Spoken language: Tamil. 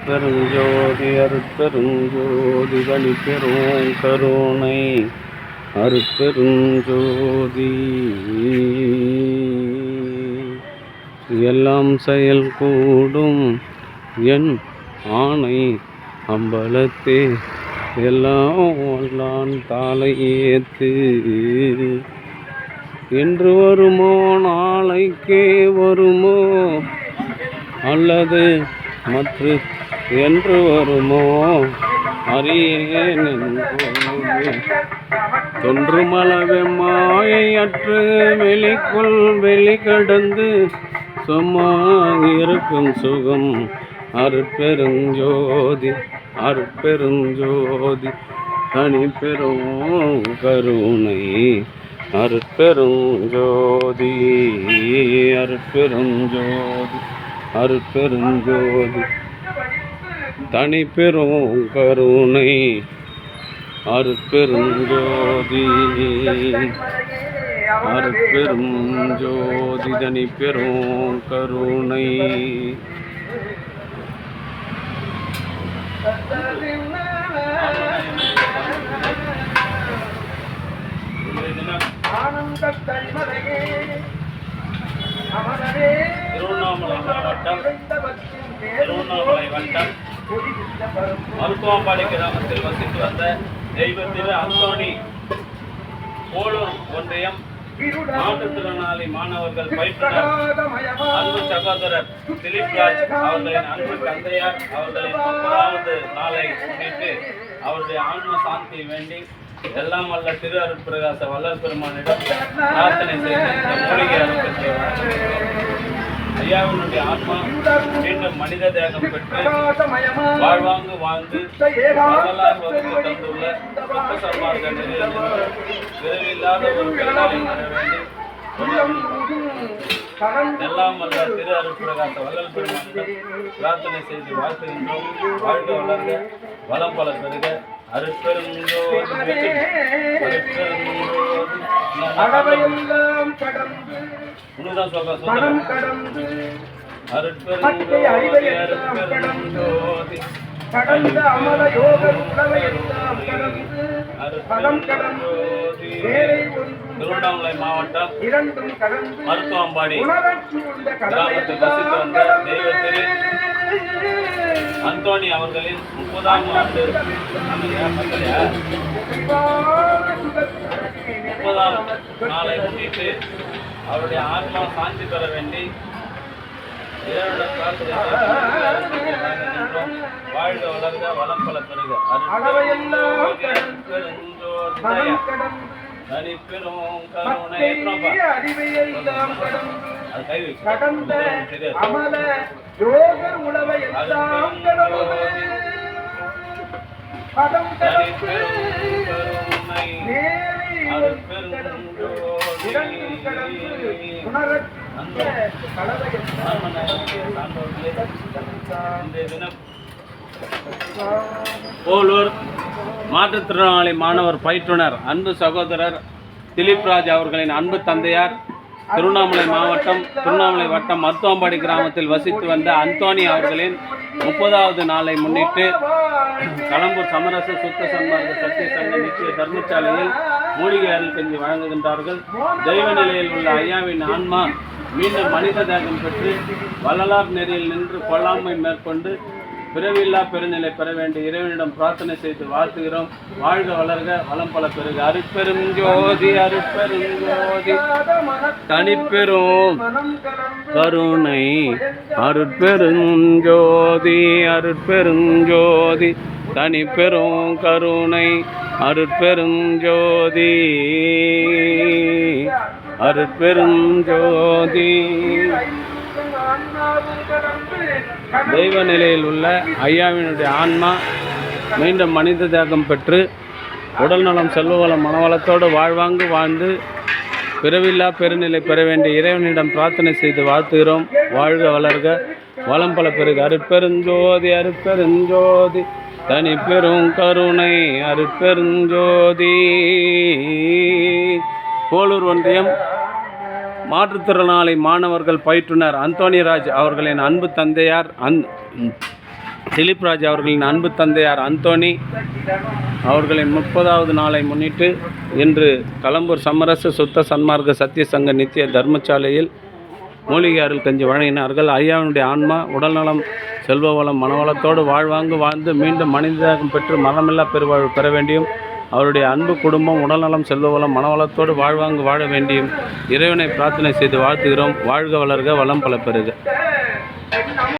அருட்பெருஞ்சோதி அருட்பெருஞ்சோதி தனிப்பெரும் கருணை அருட்பெருஞ்சோதி. எல்லாம் செயல் கூடும் என் ஆணை அம்பலத்தே எல்லாம் வல்லான் தாளை ஏத்து. என்று வருமோ நாளைக்கே வருமோ அல்லது மற்ற என்று வருமோ அறியேன் தொன்றுமளவே மாயையற்று வெளிக்குள் வெளி கடந்து சும்மா இருக்கும் சுகம் அருட்பெருஞ்சோதி அருட்பெருஞ்சோதி தனிப்பெரும் கருணை அருட்பெருஞ்சோதி அருட்பெருஞ்சோதி அருட்பெருஞ்சோதி தனிப்பெரும் கருணை அருட்பெருஞ்சோதி அருட்பெருஞ்சோதி தனிப்பெரும் கருணை. திருவண்ணாமலை மாவட்டம் திருவண்ணாமலை வட்டம் மருத்துவம்பாடி கிராமத்தில் வசித்து வந்த தெய்வத்திரு அந்தோணி போலூர் ஒன்றியம் மாற்றுத்திறனாளி மாணவர்கள் பயிற்றுனர் அன்பு சகோதரர் திலீப் ராஜ் அவர்களின் அன்பு தந்தையார் அவர்களின் 30வது நாளை முன்னிட்டு அவருடைய ஆன்ம சாந்தியை வேண்டி எல்லாம் வல்ல திரு அருட்பிரகாச வள்ளல் பெருமானிடம் பிரார்த்தனை செய்து மூலிகை அனுப்பி ஐயாவினுடைய ஆத்மா மீண்டும் மனித தேகம் பெற்று வாழ்வாங்கு வாழ்ந்து வரலாறு வகுத்து தந்துள்ள சொத்து சன்மார்க்க நெறியில் விரைவில்லாத ஒரு பெருமாளை பெற வேண்டி எல்லாம் வல்ல திரு அருட்பிரகாச வள்ளல் பெருமானிடம் பிரார்த்தனை செய்து வாழ்த்துகின்றோம். வாழ்க வளர்க வளம் பல பெருக அருட்பெருஞ்சோதி திருவண்ணாமலை மாவட்டம் மருத்துவம்பாடி கிராமத்தில் வசித்து வந்த தெய்வத்திரு அந்தோணி அவர்களின் 30ஆம் ஆண்டு 30ஆம் நாளை முன்னிட்டு அவருடைய ஆத்மா சாந்தி பெற வேண்டி வாழ்க வளர்க வளம் பல பெருக தனிப்பெரும் கருணை கை போலூர் மாற்றுத்திறனாளி மாணவர் பயிற்றுனர் அன்பு சகோதரர் திலீப் ராஜ் அவர்களின் அன்பு தந்தையார் திருவண்ணாமலை மாவட்டம் திருவண்ணாமலை வட்டம் மருத்துவம்பாடி கிராமத்தில் வசித்து வந்த அந்தோணி அவர்களின் 30வது நாளை முன்னிட்டு களம்பூர் சமரச சுத்த சன்மார்க்க சத்திய சங்க நிச்சய தர்மசாலையில் மூலிகை அருள் செஞ்சு வழங்குகின்றார்கள். தெய்வ நிலையில் உள்ள ஐயாவின் ஆன்மா மீண்டும் மனித தேகம் பெற்று வள்ளலார் நெறியில் நின்று கொள்ளாமை மேற்கொண்டு பிறவில்லா பெருநிலை பெற வேண்டிய இறைவனிடம் பிரார்த்தனை செய்து வாழ்த்துகிறோம். வாழ்க வளர்க வளம் பல பெருக அருட்பெருஞ்சோதி அருட்பெருஞ்சோதி தனிப்பெரும் கருணை அருட்பெருஞ்சோதி அருட்பெருஞ்சோதி தனிப்பெரும் கருணை அருட்பெருஞ்சோதி அருட்பெருஞ்சோதி. தெய்வ நிலையில் உள்ள ஐயாவினுடைய ஆன்மா மீண்டும் மனித தேகம் பெற்று உடல் நலம் செல்வவளம் மனவளத்தோடு வாழ்வாங்கு வாழ்ந்து பிறவில்லா பெருநிலை பெற வேண்டிய இறைவனிடம் பிரார்த்தனை செய்து வாழ்த்துகிறோம். வாழ்க வளர்க வளம் பல பெருக அருட்பெருஞ்சோதி அருட்பெருஞ்சோதி தனிப்பெரும் கருணை அருட்பெருஞ்சோதி. போலூர் ஒன்றியம் மாற்றுத்திறனாளி மாணவர்கள் பயிற்றுனர் அந்தோணி ராஜ் அவர்களின் அன்பு தந்தையார் திலீப் ராஜ் அவர்களின் அன்பு தந்தையார் அந்தோணி அவர்களின் 30வது நாளை முன்னிட்டு இன்று களம்பூர் சமரச சுத்த சன்மார்க்க சத்திய சங்க நித்திய தர்மசாலையில் மூலிகை அருள் கஞ்சி வழங்கினார்கள். ஐயாவினுடைய ஆன்மா உடல்நலம் செல்வ வளம் மனவளத்தோடு வாழ்வாங்கு வாழ்ந்து மீண்டும் மனிதம் பெற்று மரணமில்லா பெருவாழ்வு பெற வேண்டியும் அவருடைய அன்பு குடும்பம் உடல்நலம் செல்வ வளம் மனவளத்தோடு வாழ்வாங்கு வாழ வேண்டியும் இறைவனை பிரார்த்தனை செய்து வாழ்த்துகிறோம். வாழ்க வளர்க வளம் பல பெறுக.